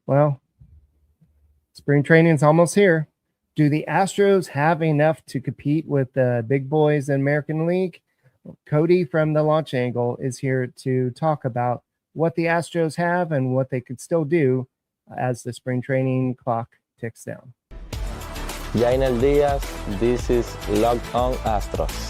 Well, spring training's almost here. Do the Astros have enough to compete with the big boys in American League? Cody from the Launch Angle is here to talk about what the Astros have and what they could still do as the spring training clock ticks down. Jainel Diaz, this is Locked On Astros.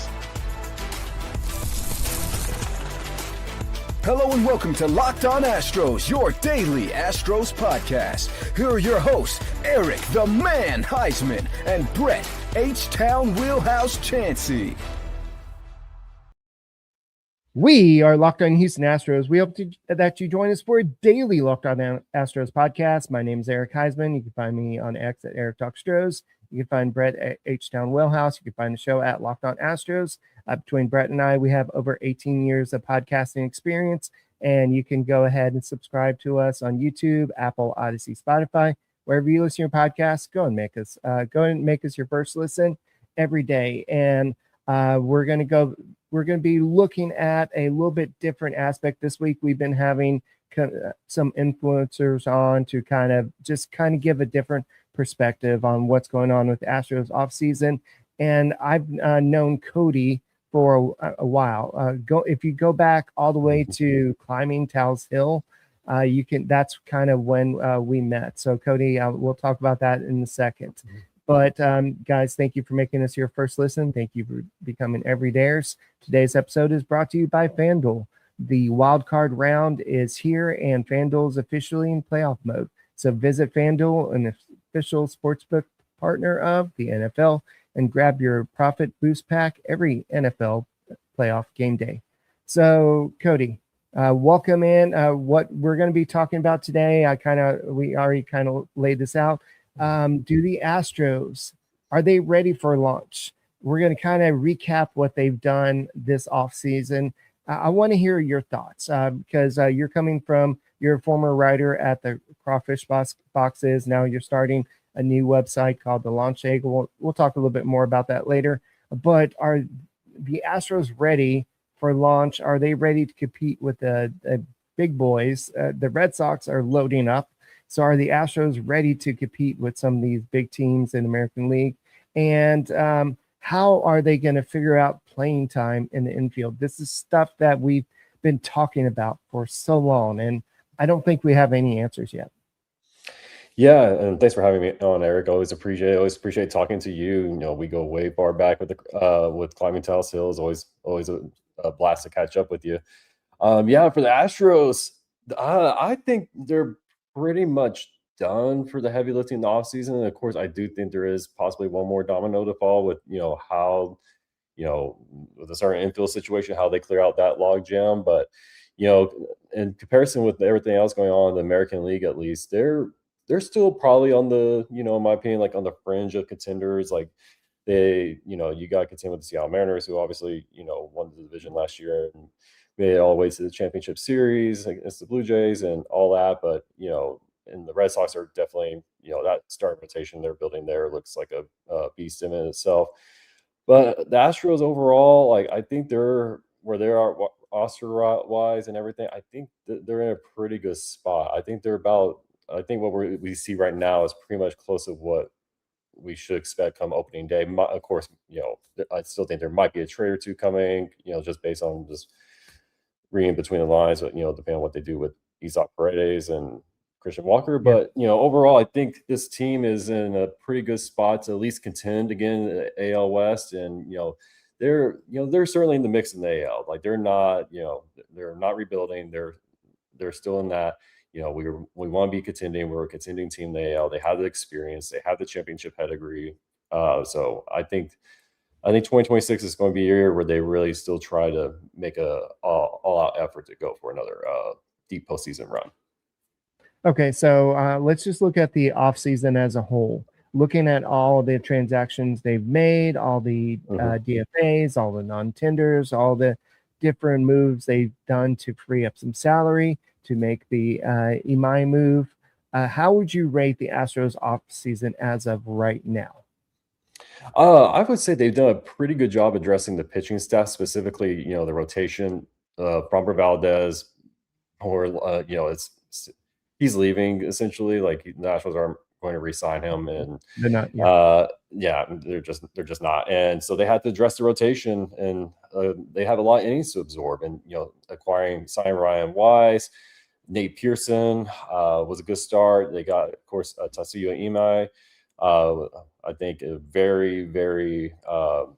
Hello and welcome to Locked On Astros, your daily Astros podcast. Here are your hosts, Eric the Man Huysman and Brett H-Town Wheelhouse Chancey. We are Locked On Houston Astros. We hope that you join us for a daily Locked On Astros podcast. My name is Eric Huysman. You can find me on X at Eric Talk Stros. You can find Brett at H-Town Wellhouse. You can find the show at Locked On Astros. Between Brett and I, we have over 18 years of podcasting experience, and you can go ahead and subscribe to us on YouTube, Apple, Odyssey, Spotify, wherever you listen to your podcasts. Go and make us your first listen every day. And we're going to be looking at a little bit different aspect this week. We've been having some influencers on to kind of give a different perspective on what's going on with the Astros offseason. And I've known Cody for a while. If you go back all the way to climbing Tal's Hill, that's kind of when we met. So Cody, we'll talk about that in a second. But guys, thank you for making us your first listen. Thank you for becoming everydayers. Today's episode is brought to you by FanDuel. The wild card round is here, and FanDuel is officially in playoff mode. So visit FanDuel, an official sportsbook partner of the NFL, and grab your profit boost pack every NFL playoff game day. So Cody, welcome in. What we're going to be talking about today, we already kind of laid this out. Do the Astros, are they ready for launch? We're going to kind of recap what they've done this offseason. I want to hear your thoughts because you're a former writer at the Crawfish Boxes. Now you're starting a new website called the Launch Angle. We'll talk a little bit more about that later. But are the Astros ready for launch? Are they ready to compete with the big boys? The Red Sox are loading up. So are the Astros ready to compete with some of these big teams in the American League? And how are they going to figure out playing time in the infield? This is stuff that we've been talking about for so long, and I don't think we have any answers yet. Yeah, and thanks for having me on, Eric. Always appreciate talking to you. You know, we go way far back with climbing Tal's Hill. Always a blast to catch up with you. For the Astros, I think they're pretty much done for the heavy lifting in the offseason. And of course, I do think there is possibly one more domino to fall with, how, with a certain infield situation, how they clear out that log jam. But, in comparison with everything else going on in the American League, at least, they're still probably on the, in my opinion, like on the fringe of contenders. Like you got to contend with the Seattle Mariners, who obviously, won the division last year and made it all the way to the championship series against the Blue Jays and all that. But, and the Red Sox are definitely, that starting rotation they're building there looks like a beast in itself. But the Astros overall, like, I think they're where they are roster-wise and everything. I think they're in a pretty good spot. I think what we see right now is pretty much close to what we should expect come opening day. Of course, I still think there might be a trade or two coming, just based on just reading between the lines, but, depending on what they do with Paredes and Christian Walker. But, overall, I think this team is in a pretty good spot to at least contend again in the AL West. And, they're certainly in the mix in the AL. Like, they're not rebuilding. They're still in that, we want to be contending. We're a contending team in the AL. They have the experience. They have the championship pedigree. So I think 2026 is going to be a year where they really still try to make a all-out effort to go for another deep postseason run. Okay, so let's just look at the offseason as a whole. Looking at all the transactions they've made, all the DFAs, all the non-tenders, all the different moves they've done to free up some salary, to make the Imai move. How would you rate the Astros offseason as of right now? I would say they've done a pretty good job addressing the pitching staff, specifically, the rotation. Framber Valdez, or he's leaving essentially. Like the Nationals aren't going to re-sign him, and They're not. yeah, they're just not. And so they had to address the rotation, and they have a lot of innings to absorb. And signing Ryan Wise, Nate Pearson was a good start. They got, of course, Tasuya Imai. I think a very, very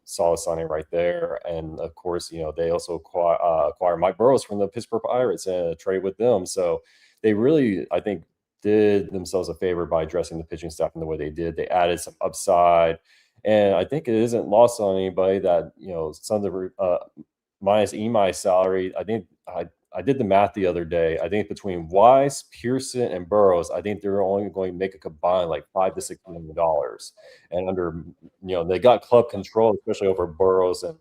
solid signing right there. And of course, they also acquired Mike Burrows from the Pittsburgh Pirates and trade with them. So they really, I think, did themselves a favor by addressing the pitching staff in the way they did. They added some upside. And I think it isn't lost on anybody that, some of the minus Imai's salary, I think I did the math the other day. I think between Wise, Pearson, and Burrows, I think they're only going to make a combined like $5 to $6 million. And under, they got club control, especially over Burrows and,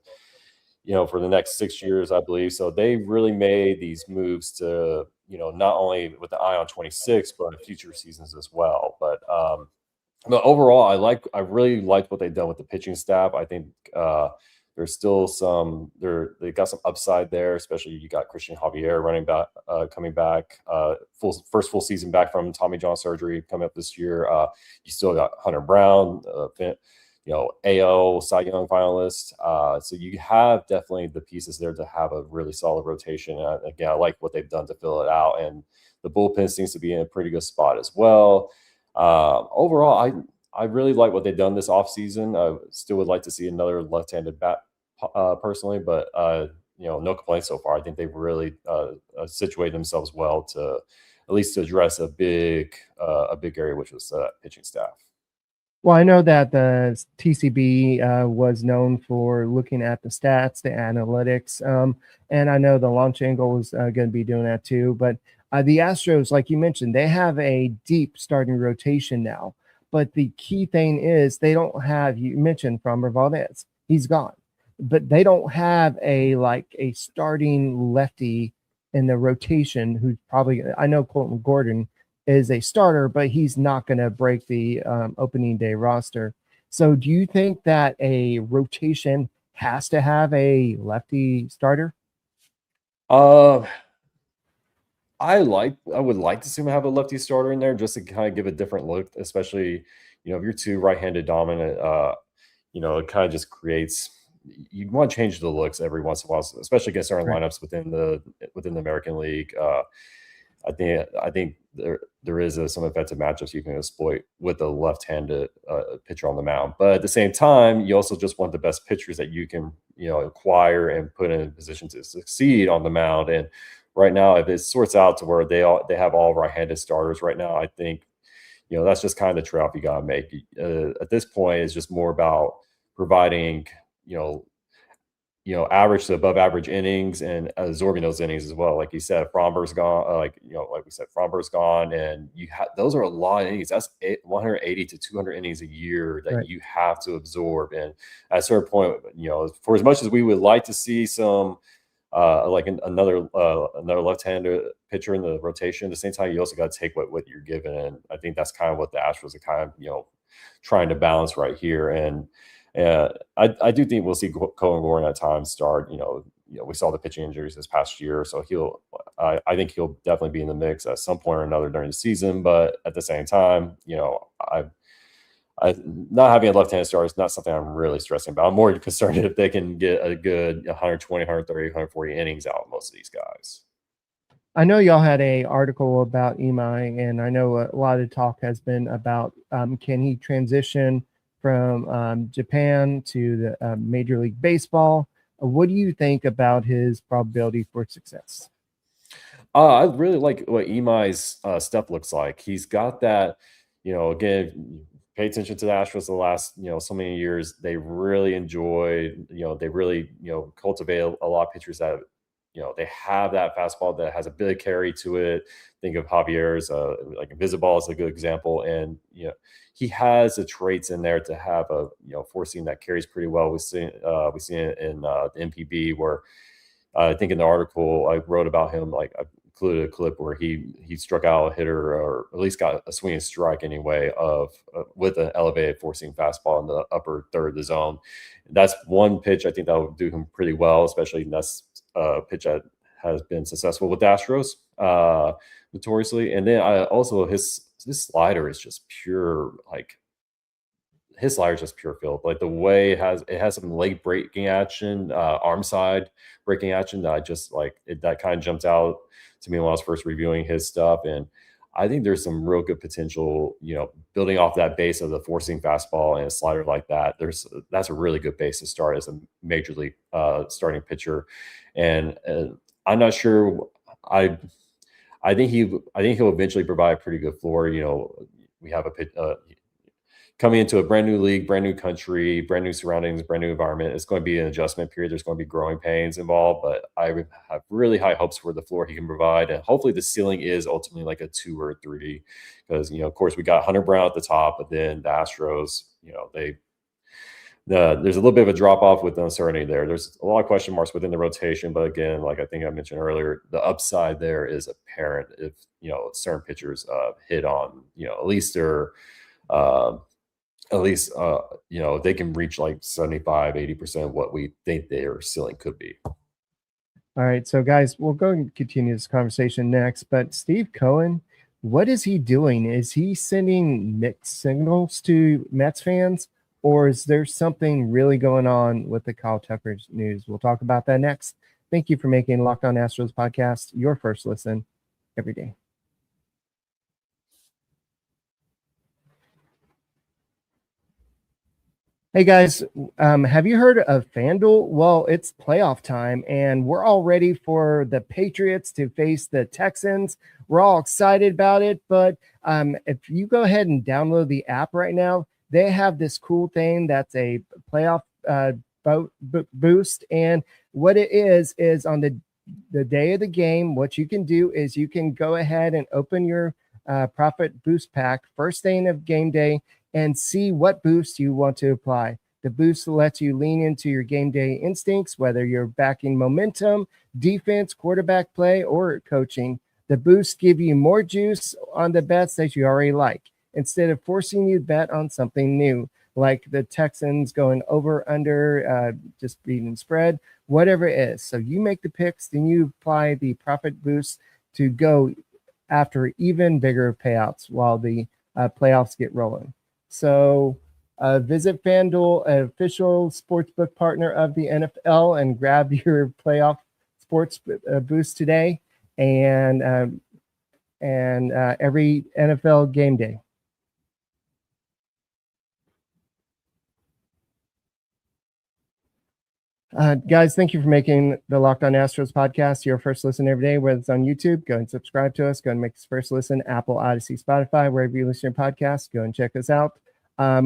for the next 6 years, I believe. So they really made these moves to, not only with the eye on 26, but future seasons as well. But overall, I really liked what they've done with the pitching staff. I think there's still they got some upside there, especially you got Christian Javier running back, coming back, first full season back from Tommy John surgery coming up this year. You still got Hunter Brown, AO Cy Young finalist. So you have definitely the pieces there to have a really solid rotation. Again, I like what they've done to fill it out, and the bullpen seems to be in a pretty good spot as well. Overall, I really like what they've done this offseason. I still would like to see another left-handed bat personally, but no complaints so far. I think they've really situated themselves well to at least to address a big area, which was pitching staff. Well, I know that the TCB was known for looking at the stats, the analytics, and I know the launch angle was going to be doing that too. But the Astros, like you mentioned, they have a deep starting rotation now. But the key thing is they don't have, you mentioned Framber Valdez, he's gone. But they don't have a starting lefty in the rotation who's probably, I know Colton Gordon is a starter, but he's not going to break the opening day roster. So do you think that a rotation has to have a lefty starter? I would like to see him have a lefty starter in there just to kind of give a different look, especially, if you're too right-handed dominant, it kind of just creates, you want to change the looks every once in a while, especially against certain lineups within the American League. I think there is some effective matchups you can exploit with a left-handed pitcher on the mound. But at the same time, you also just want the best pitchers that you can, acquire and put in a position to succeed on the mound. And right now, if it sorts out to where they have all right-handed starters right now, I think, that's just kind of the trade-off you got to make. At this point, it's just more about providing, average to above average innings and absorbing those innings as well. Like you said, Framber's gone. Like we said, Framber's gone, and those are a lot of innings. That's 180 to 200 innings a year that you have to absorb. And at a certain point, for as much as we would like to see some, another left-handed pitcher in the rotation, at the same time, you also got to take what you're given. And I think that's kind of what the Astros are kind of trying to balance right here. And I do think we'll see Colton Gordon at times start. We saw the pitching injuries this past year, so I think he'll definitely be in the mix at some point or another during the season. But at the same time, not having a left-handed starter is not something I'm really stressing about. I'm more concerned if they can get a good 120, 130, 140 innings out of most of these guys. I know y'all had a article about Imai, and I know a lot of talk has been about can he transition from Japan to the Major League Baseball. What do you think about his probability for success? I really like what Imai's stuff looks like. He's got that, again, pay attention to the Astros the last, so many years. They really enjoy, they really, cultivate a lot of pitchers that, they have that fastball that has a big carry to it. Think of Javier's, like Invisible is a good example. And, he has the traits in there to have a, four seam that carries pretty well. We've seen it in the MPB where I think in the article I wrote about him, like I included a clip where he struck out a hitter or at least got a swinging strike anyway with an elevated four seam fastball in the upper third of the zone. That's one pitch I think that will do him pretty well, especially that's a pitch that has been successful with the Astros. notoriously. And then also his slider is just pure, like his slider is just pure field. Like the way it has some leg breaking action, arm side breaking action that I just like that kind of jumped out to me when I was first reviewing his stuff. And I think there's some real good potential, building off that base of the forcing fastball and a slider like that. That's a really good base to start as a major league starting pitcher. And I'm not sure. I think he'll eventually provide a pretty good floor. We have coming into a brand new league, brand new country, brand new surroundings, brand new environment. It's going to be an adjustment period. There's going to be growing pains involved, but I have really high hopes for the floor he can provide. And hopefully the ceiling is ultimately like a 2 or a 3, because, of course we got Hunter Brown at the top, but then the Astros, there's a little bit of a drop off with uncertainty there. There's a lot of question marks within the rotation, but again, like I think I mentioned earlier, the upside there is apparent if, certain pitchers hit on, at least they're, they can reach like 75-80% what we think their ceiling could be. All right, so guys, we'll go and continue this conversation next, but Steve Cohen, what is he doing? Is he sending mixed signals to Mets fans, or is there something really going on with the Kyle Tucker news? We'll talk about that next. Thank you for making Locked On Astros podcast your first listen every day. Hey guys, have you heard of FanDuel? Well, it's playoff time, and we're all ready for the Patriots to face the Texans. We're all excited about it, but if you go ahead and download the app right now, they have this cool thing that's a playoff boost, and what it is on the day of the game, what you can do is you can go ahead and open your profit boost pack first thing of game day and see what boost you want to apply. The boost lets you lean into your game day instincts, whether you're backing momentum, defense, quarterback play, or coaching. The boosts give you more juice on the bets that you already like, instead of forcing you to bet on something new, like the Texans going over, under, just beating spread, whatever it is. So you make the picks, then you apply the profit boost to go after even bigger payouts while the playoffs get rolling. So visit FanDuel, an official sportsbook partner of the NFL, and grab your playoff sports boost today and every NFL game day. Guys, thank you for making the Locked On Astros podcast your first listen every day, whether it's on YouTube. Go and subscribe to us. Go and make us first listen. Apple, Odyssey, Spotify, wherever you listen to your podcast. Go and check us out.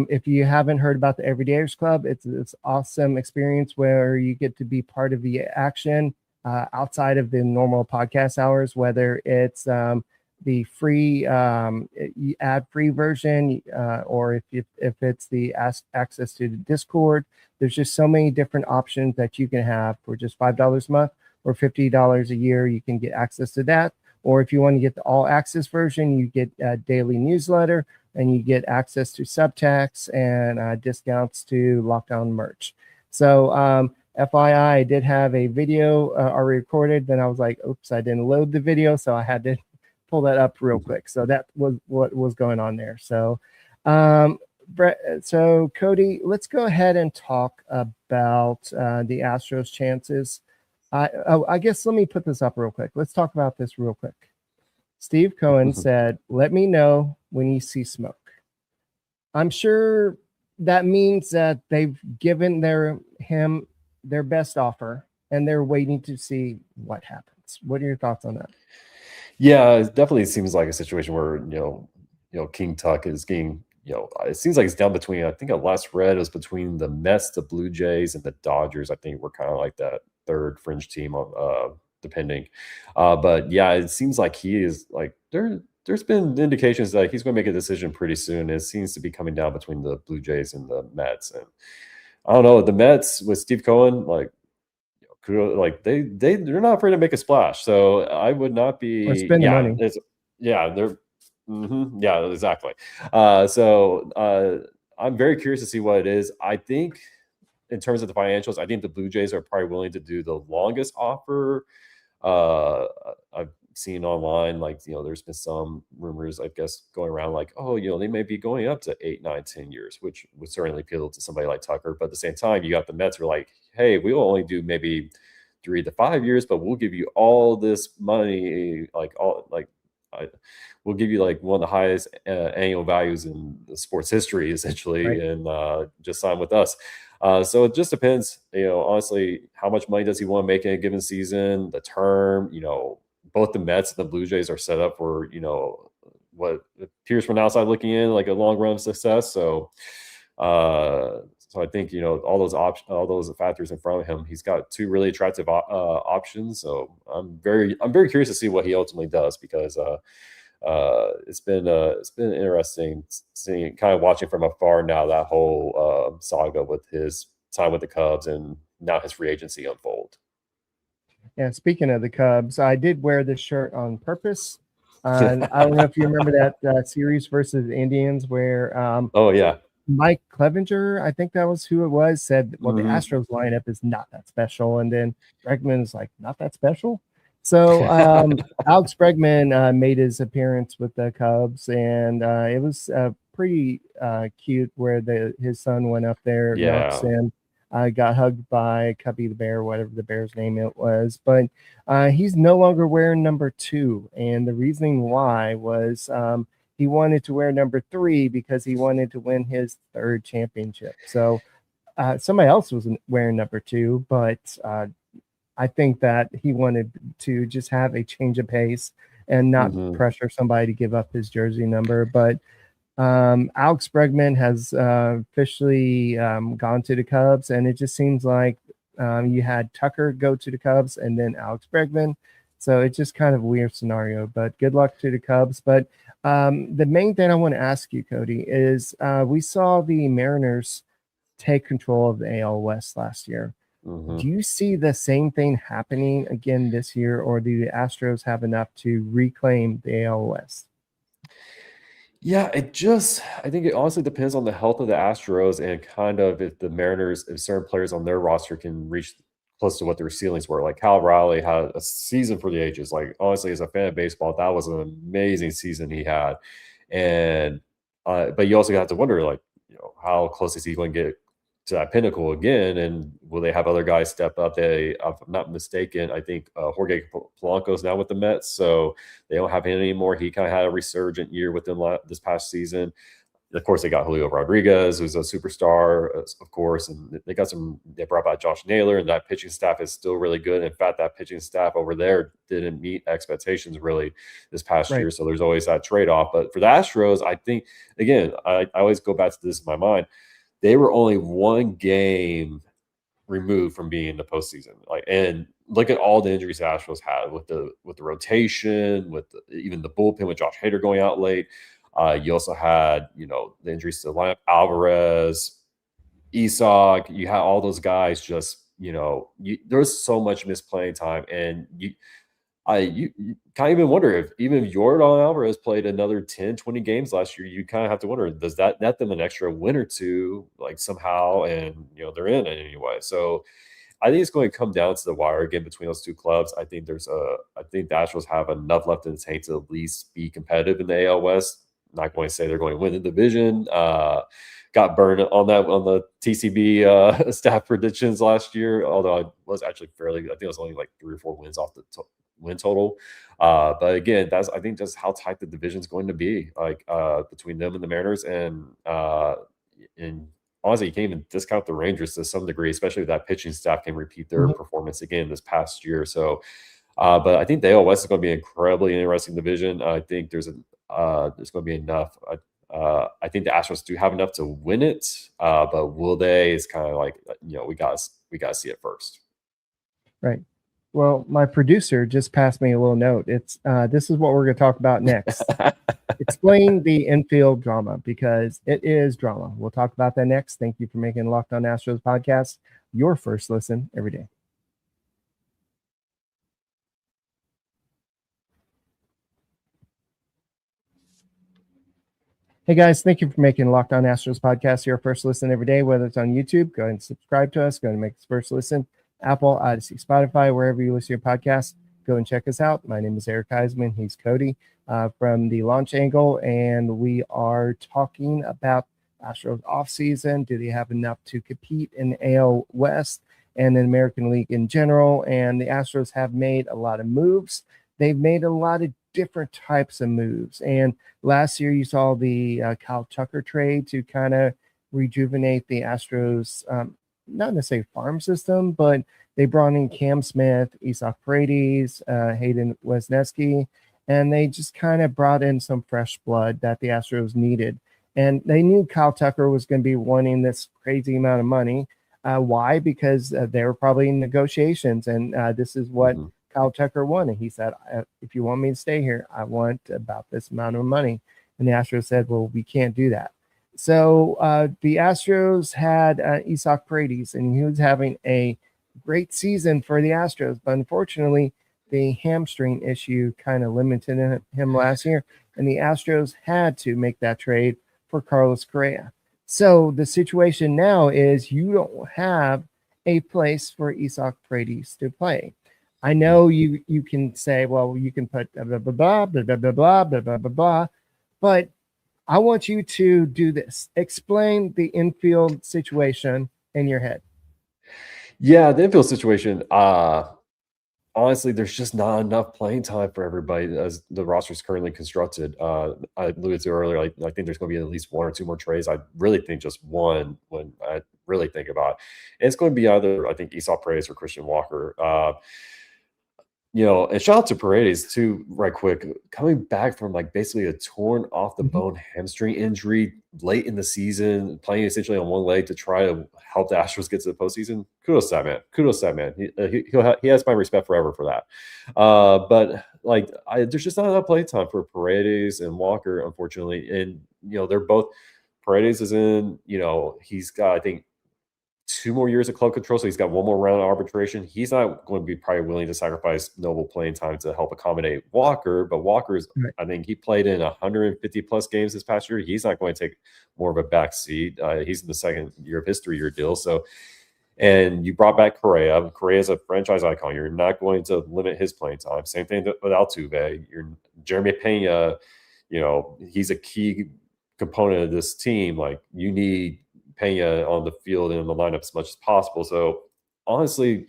If you haven't heard about the Everydayers Club, it's this awesome experience where you get to be part of the action outside of the normal podcast hours, whether it's the free ad-free version, or if it's the access to the Discord. There's just so many different options that you can have for just $5 a month or $50 a year. You can get access to that. Or if you want to get the all access version, you get a daily newsletter and you get access to subtext and discounts to Lockdown merch. So FYI, I did have a video already recorded. Then I was like, oops, I didn't load the video. So I had to pull that up real quick. So that was what was going on there. So Brett, so Cody, let's go ahead and talk about the Astros chances. I guess let me put this up real quick. Let's talk about this real quick. Steve Cohen said, "Let me know when you see smoke." I'm sure that means that they've given their best offer and they're waiting to see what happens. What are your thoughts on that? Yeah, it definitely seems like a situation where King Tuck is getting. It seems like it's down between, I think I last read it was between the Mets, the Blue Jays, and the Dodgers. I think we're kind of like that third fringe team, depending. But yeah, it seems like he is like there's been indications that he's going to make a decision pretty soon. It seems to be coming down between the Blue Jays and the Mets. And I don't know, the Mets with Steve Cohen, they're not afraid to make a splash. So I would not be. Or spend the money. They're. Mm-hmm. Yeah, exactly. So I'm very curious to see what it is. I think in terms of the financials, I think the Blue Jays are probably willing to do the longest offer to seen online, like, there's been some rumors, I guess, going around like, oh, they may be going up to 8, 9, 10 years, which would certainly appeal to somebody like Tucker. But at the same time, you got the Mets who are like, hey, we will only do maybe 3 to 5 years, but we'll give you all this money, we'll give you like one of the highest annual values in the sports history, essentially, Right. and just sign with us. So it just depends, honestly, how much money does he want to make in a given season, the term, both the Mets and the Blue Jays are set up for, what appears from the outside looking in, like a long run of success. So I think, all those factors in front of him, he's got 2 really attractive options. So I'm very curious to see what he ultimately does, because it's been interesting seeing, kind of watching from afar now, that whole saga with his time with the Cubs and now his free agency unfold. Yeah, speaking of the Cubs, I did wear this shirt on purpose. I don't know if you remember that series versus the Indians where oh yeah, Mike Clevenger, I think that was who it was, said, well, Mhm. the Astros lineup is not that special. And then Bregman is like, not that special? So Alex Bregman made his appearance with the Cubs, and it was pretty cute where his son went up there, Yeah. Knox, and got hugged by Cubby the Bear, whatever the Bear's name it was. But he's no longer wearing number 2, and the reasoning why was he wanted to wear number 3 because he wanted to win his 3rd championship. So somebody else was wearing number 2, but I think that he wanted to just have a change of pace and not pressure somebody to give up his jersey number. But Alex Bregman has officially gone to the Cubs, and it just seems like you had Tucker go to the Cubs and then Alex Bregman. So it's just kind of a weird scenario, but good luck to the Cubs. But the main thing I want to ask you, Cody, is we saw the Mariners take control of the AL West last year. Do you see the same thing happening again this year, or do the Astros have enough to reclaim the AL West? Yeah, I think it honestly depends on the health of the Astros and kind of if the Mariners, if certain players on their roster can reach close to what their ceilings were. Like Cal Raleigh had a season for the ages. Like, honestly, as a fan of baseball, that was an amazing season he had. And but you also have to wonder, like, how close is he going to get to that pinnacle again, and will they have other guys step up? If I'm not mistaken, I think Jorge Polanco is now with the Mets, so they don't have him anymore. He kind of had a resurgent year with them this past season. Of course, they got Julio Rodriguez, who's a superstar, of course, and they brought back Josh Naylor, and that pitching staff is still really good. In fact, that pitching staff over there didn't meet expectations really this past year, so there's always that trade-off. But for the Astros, I think, again, I always go back to this in my mind, they were only 1 game removed from being in the postseason. And look at all the injuries the Astros had with the rotation, with even the bullpen with Josh Hader going out late. You also had, the injuries to the lineup, Alvarez, Isak. You had all those guys just, there's so much missed playing time, and you can't even wonder if even Yordan Alvarez played another 10, 20 games last year. You kind of have to wonder, does that net them an extra win or 2, like somehow? And, they're in it anyway. So I think it's going to come down to the wire again between those 2 clubs. I think the Astros have enough left in the tank to at least be competitive in the AL West. I'm not going to say they're going to win the division. Got burned on the TCB staff predictions last year, although I was actually I think it was only like 3 or 4 wins off the win total. But again, I think that's how tight the division is going to be, like between them and the Mariners. And honestly, you can't even discount the Rangers to some degree, especially if that pitching staff can repeat their performance again this past year. So, but I think the AL West is going to be an incredibly interesting division. I think there's going to be enough. I think the Astros do have enough to win it, but will they? It's kind of like, we got to see it first. Right. Well, my producer just passed me a little note. It's this is what we're going to talk about next. Explain the infield drama, because it is drama. We'll talk about that next. Thank you for making Locked On Astros podcast your first listen every day. Hey guys, thank you for making Locked On Astros podcast your first listen every day, whether it's on YouTube. Go ahead and subscribe to us. Go ahead and make us first listen. Apple, Odyssey, Spotify, wherever you listen to your podcast. go and check us out. My name is Eric Heisman. He's Cody from the Launch Angle, and we are talking about Astros offseason. Do they have enough to compete in the AL West and the American League in general? And the Astros have made a lot of moves. They've made a lot of different types of moves. And last year you saw the Kyle Tucker trade to kind of rejuvenate the Astros, not necessarily farm system, but they brought in Cam Smith, Isaac Paredes, Hayden Wesneski, and they just kind of brought in some fresh blood that the Astros needed. And they knew Kyle Tucker was going to be wanting this crazy amount of money. Why? Because they were probably in negotiations, and this is what Kyle Tucker wanted. He said, if you want me to stay here, I want about this amount of money. And the Astros said, well, we can't do that. So the Astros had Isaac Paredes, and he was having a great season for the Astros. But unfortunately, the hamstring issue kind of limited him last year, and the Astros had to make that trade for Carlos Correa. So the situation now is you don't have a place for Isaac Paredes to play. I know you can say, well, you can put blah, blah, blah, blah, blah, blah, blah, blah, blah, blah, blah, but I want you to do this. Explain the infield situation in your head. Yeah, the infield situation, honestly, there's just not enough playing time for everybody as the roster is currently constructed. I alluded to earlier, I think there's going to be at least one or two more trades. I really think just one when I really think about it. And it's going to be either, I think, Esau Paredes or Christian Walker. And shout out to Paredes too, right quick, coming back from like basically a torn off the bone hamstring injury late in the season, playing essentially on one leg to try to help the Astros get to the postseason. Kudos to that man. He has my respect forever for that. But like, there's just not enough play time for Paredes and Walker, unfortunately. And they're both. Paredes is in. He's got, I think, 2 more years of club control, so he's got 1 more round of arbitration. He's not going to be probably willing to sacrifice noble playing time to help accommodate Walker, but Walker's, right. I think he played in 150 plus games this past year. He's not going to take more of a back seat. He's in the second year of his 3-year deal. So, and you brought back Correa. Correa's a franchise icon. You're not going to limit his playing time. Same thing with Altuve. Jeremy Pena, he's a key component of this team. Like, you need Pena on the field and in the lineup as much as possible. So honestly,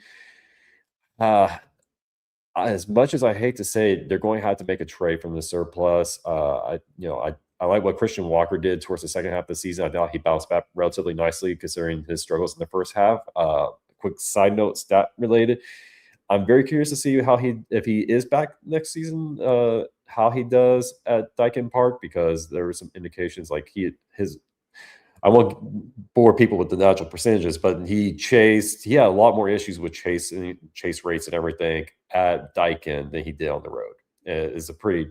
as much as I hate to say it, they're going to have to make a trade from the surplus. I like what Christian Walker did towards the second half of the season. I thought he bounced back relatively nicely considering his struggles in the first half. Quick side note, stat related. I'm very curious to see if he is back next season, how he does at Daikin Park, because there were some indications like I won't bore people with the natural percentages, but he had a lot more issues with chase rates and everything at Daikin than he did on the road. It's a pretty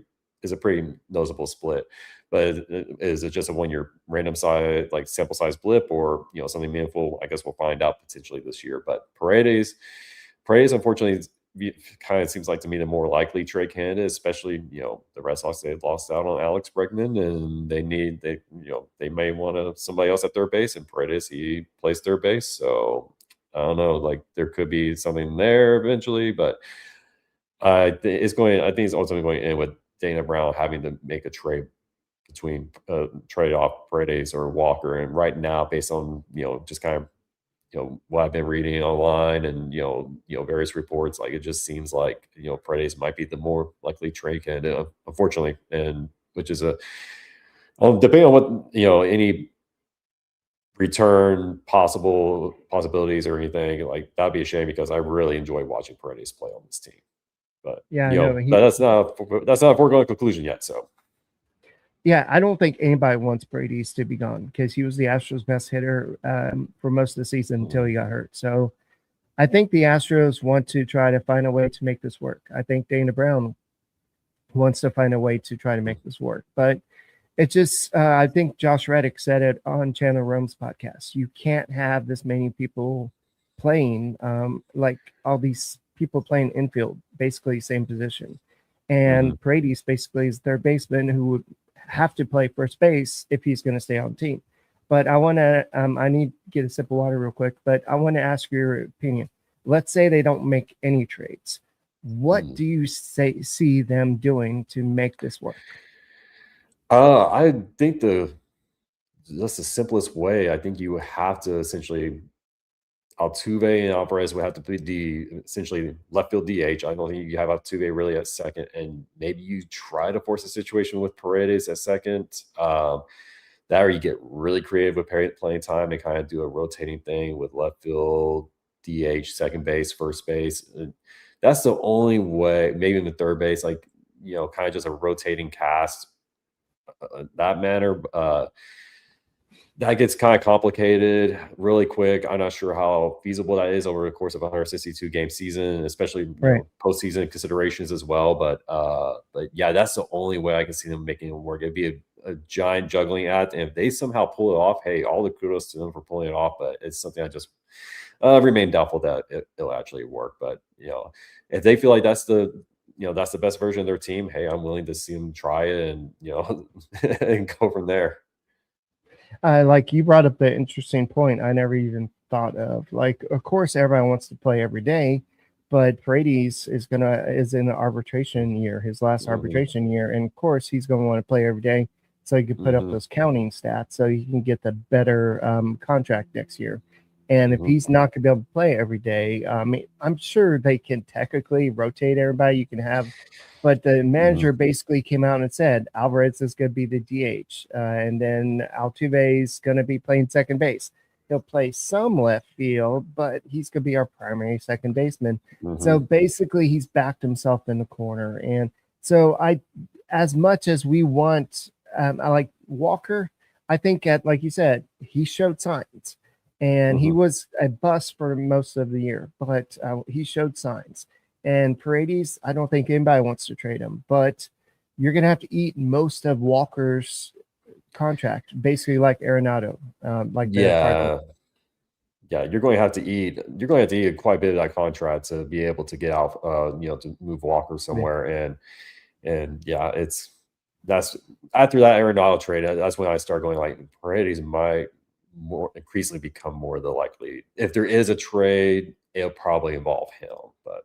noticeable split. But is it just a 1-year random size, like sample size blip, or something meaningful? I guess we'll find out potentially this year. But Paredes, unfortunately, kind of seems like to me the more likely trade candidate, especially the Red Sox. They lost out on Alex Bregman, and they may want somebody else at third base, and Paredes, he plays third base. So I don't know, like there could be something there eventually, but I think it's ultimately going to end with Dana Brown having to make a trade between trade off Paredes or Walker. And right now, based on just kind of what I've been reading online and various reports, like it just seems like Paredes might be the more likely trade candidate, unfortunately, and which is depending on what any return possibilities or anything, like that'd be a shame, because I really enjoy watching Paredes play on this team. But yeah, but that's not a foregone conclusion yet. So. Yeah, I don't think anybody wants Paredes to be gone, because he was the Astros' best hitter for most of the season until he got hurt. So I think the Astros want to try to find a way to make this work. I think Dana Brown wants to find a way to try to make this work. But it just, I think Josh Reddick said it on Chandler Rome's podcast. You can't have this many people playing, like all these people playing infield, basically same position. And Paredes basically is their baseman who would have to play first base if he's going to stay on the team. But I need to get a sip of water real quick, but I want to ask your opinion. Let's say they don't make any trades. What do you see them doing to make this work? I think that's the simplest way. I think you have to essentially Altuve and Alvarez would have to be essentially left field DH. I don't think you have Altuve really at second, and maybe you try to force a situation with Paredes at second. That or you get really creative with playing time and kind of do a rotating thing with left field, DH, second base, first base. That's the only way. Maybe in the third base, like kind of just a rotating cast that manner. That gets kind of complicated really quick. I'm not sure how feasible that is over the course of a 162 game season, especially postseason considerations as well. But yeah, that's the only way I can see them making it work. It'd be a giant juggling act, and if they somehow pull it off, hey, all the kudos to them for pulling it off. But it's something I just remain doubtful that it'll actually work. But if they feel like that's the that's the best version of their team, hey, I'm willing to see them try it and and go from there. Like you brought up the interesting point I never even thought of. Like, of course, everybody wants to play every day, but Paredes is in the arbitration year, his last arbitration year, and of course he's going to want to play every day so he can put up those counting stats so he can get the better contract next year. And if he's not going to be able to play every day, I'm sure they can technically rotate everybody. You can have, but the manager basically came out and said Alvarez is going to be the DH, and then Altuve is going to be playing second base. He'll play some left field, but he's going to be our primary second baseman. So basically, he's backed himself in the corner. And so as much as we want, I like Walker. I think like you said, he showed signs. And he was a bust for most of the year, but he showed signs. And Paredes, I don't think anybody wants to trade him, but you're going to have to eat most of Walker's contract, basically like Arenado. You're going to have to eat quite a bit of that contract to be able to get out, to move Walker somewhere. And yeah, that's after that Arenado trade, that's when I start going like Paredes might more increasingly become more the likely. If there is a trade, it'll probably involve him. But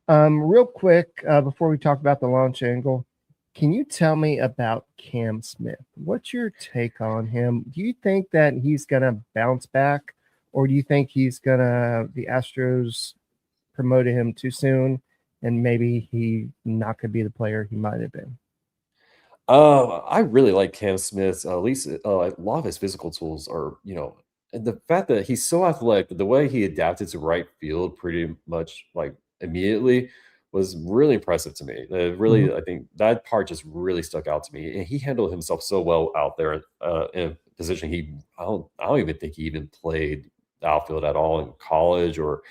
real quick before we talk about the launch angle, can you tell me about Cam Smith? What's your take on him? Do you think that he's gonna bounce back, or do you think the Astros promoted him too soon and maybe he not gonna be the player he might have been? I really like Cam Smith. At least a lot of his physical tools are, and the fact that he's so athletic, the way he adapted to right field pretty much like immediately was really impressive to me. I think that part just really stuck out to me. And he handled himself so well out there in a position I don't even think he even played outfield at all in college or,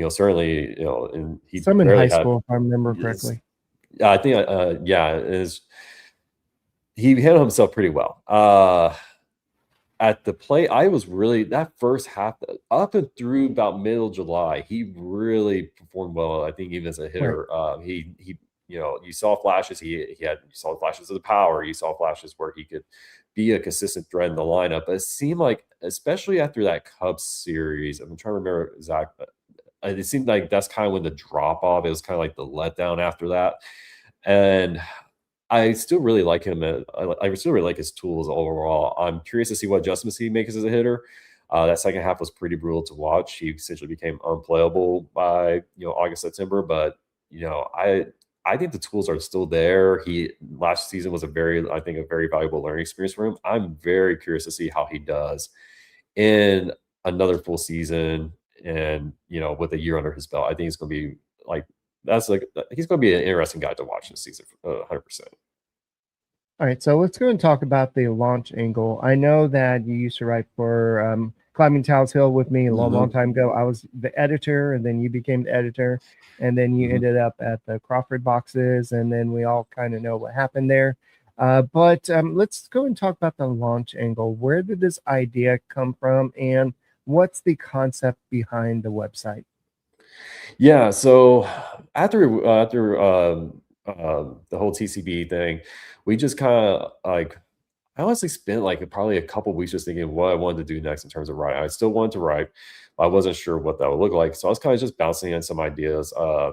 certainly, and he some in high school, if I remember correctly. I think, he handled himself pretty well. At the plate, I was really that first half up and through about middle July, he really performed well. I think even as a hitter, he you saw flashes. You saw flashes of the power. You saw flashes where he could be a consistent threat in the lineup. But it seemed like, especially after that Cubs series, I'm trying to remember exactly. It seemed like that's kind of when the drop off. It was kind of like the letdown after that. And I still really like him. I still really like his tools overall. I'm curious to see what adjustments he makes as a hitter. That second half was pretty brutal to watch. He essentially became unplayable by August, September. But I think the tools are still there. Last season was a very valuable learning experience for him. I'm very curious to see how he does in another full season. And with a year under his belt, I think he's going to be he's going to be an interesting guy to watch this season, 100%. All right, so let's go and talk about the launch angle. I know that you used to write for Climbing Tal's Hill with me a long time ago. I was the editor, and then you became the editor, and then you ended up at the Crawford boxes, and then we all kind of know what happened there. But let's go and talk about the launch angle. Where did this idea come from, and what's the concept behind the website? Yeah, so after the whole TCB thing, we just kind of I honestly spent like probably a couple weeks just thinking what I wanted to do next in terms of writing. I still wanted to write, but I wasn't sure what that would look like. So I was kind of just bouncing on some ideas on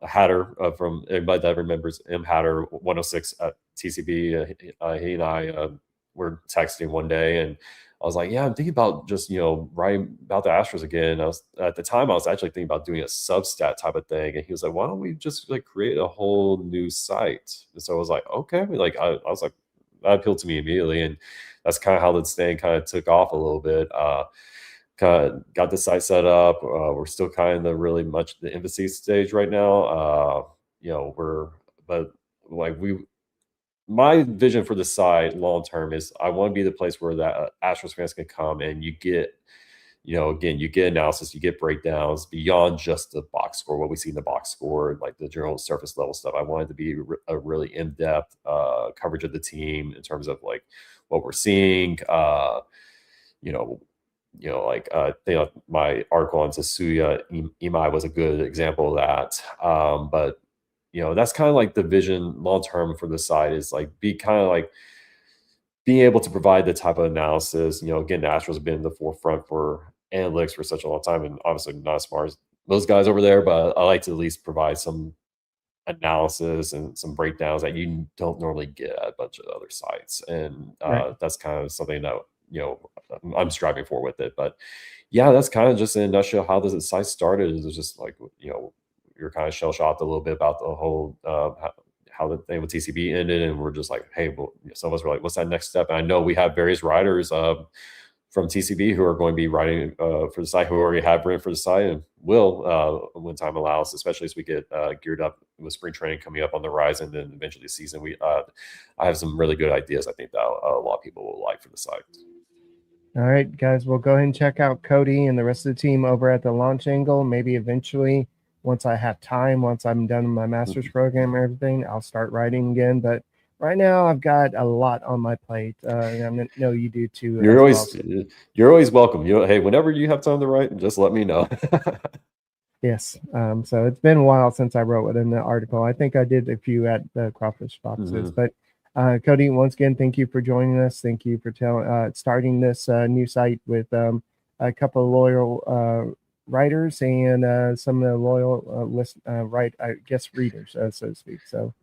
Hatter from everybody that remembers M Hatter 106 at TCB. He and I were texting one day, and I was like, "Yeah, I'm thinking about just writing about the Astros again." I was at the time I was actually thinking about doing a Substat type of thing, and he was like, "Why don't we just like create a whole new site?" And so I was like, "Okay." Like I was like, that appealed to me immediately, and that's kind of how this thing kind of took off a little bit. Kind of got the site set up. We're still kind of the really much the infancy stage right now. But like my vision for the site long term is I want to be the place where that Astros fans can come and you get, again, you get analysis, you get breakdowns beyond just the box score, what we see in the box score, like the general surface level stuff. I want it to be a really in-depth coverage of the team in terms of like what we're seeing. My article on Tasuya Imai was a good example of that. But that's kind of like the vision long term for the site is like be kind of like being able to provide the type of analysis. Again, the Astros have been in the forefront for analytics for such a long time, and obviously not as smart as those guys over there, but I like to at least provide some analysis and some breakdowns that you don't normally get at a bunch of other sites. And that's kind of something that I'm striving for with it. But yeah, that's kind of just in a nutshell how this site started. It was just like you're kind of shell shocked a little bit about the whole how the thing with TCB ended, and we're just like, hey, well, some of us were like, what's that next step? And I know we have various writers from TCB who are going to be writing for the site, who already have written for the site and will when time allows, especially as we get geared up with spring training coming up on the horizon, and then eventually the season. I have some really good ideas I think that a lot of people will like for the site. All right, guys, we'll go ahead and check out Cody and the rest of the team over at the launch angle. Maybe eventually, once I have time, once I'm done with my master's program and everything, I'll start writing again. But right now, I've got a lot on my plate, and I know you do too. You're always welcome. Hey, whenever you have time to write, just let me know. Yes. So it's been a while since I wrote within the article. I think I did a few at the Crawfish Boxes, but Cody, once again, thank you for joining us. Thank you for starting this new site with a couple of loyal writers and some of the loyal readers, so to speak. So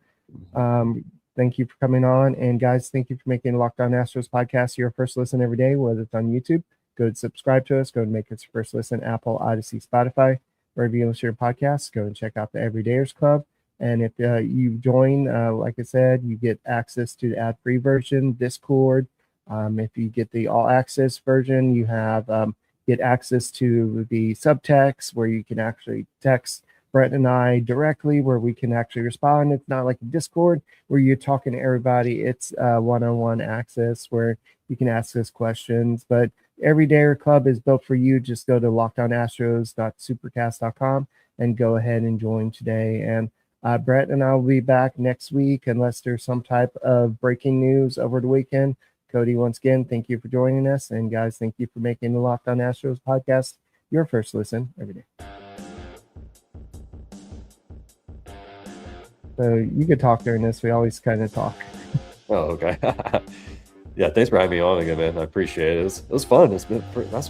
thank you for coming on. And guys, thank you for making Locked On Astros podcast your first listen every day, whether it's on YouTube. Go and subscribe to us. Go and make us your first listen, Apple, Odyssey, Spotify. Wherever you listen to your podcasts, go and check out the Everydayers Club. And if you join, like I said, you get access to the ad-free version, Discord. If you get the all-access version, you have get access to the subtext where you can actually text Brett and I directly, where we can actually respond. It's not like a Discord where you're talking to everybody. It's one-on-one access where you can ask us questions. But Everydayer Club is built for you. Just go to lockedonastros.supercast.com and go ahead and join today. And Brett and I will be back next week unless there's some type of breaking news over the weekend. Cody, once again, thank you for joining us. And guys, thank you for making the Locked On Astros podcast your first listen every day. So you could talk during this. We always kind of talk. Oh, okay. Yeah, thanks for having me on again, man. I appreciate it. It was fun. That's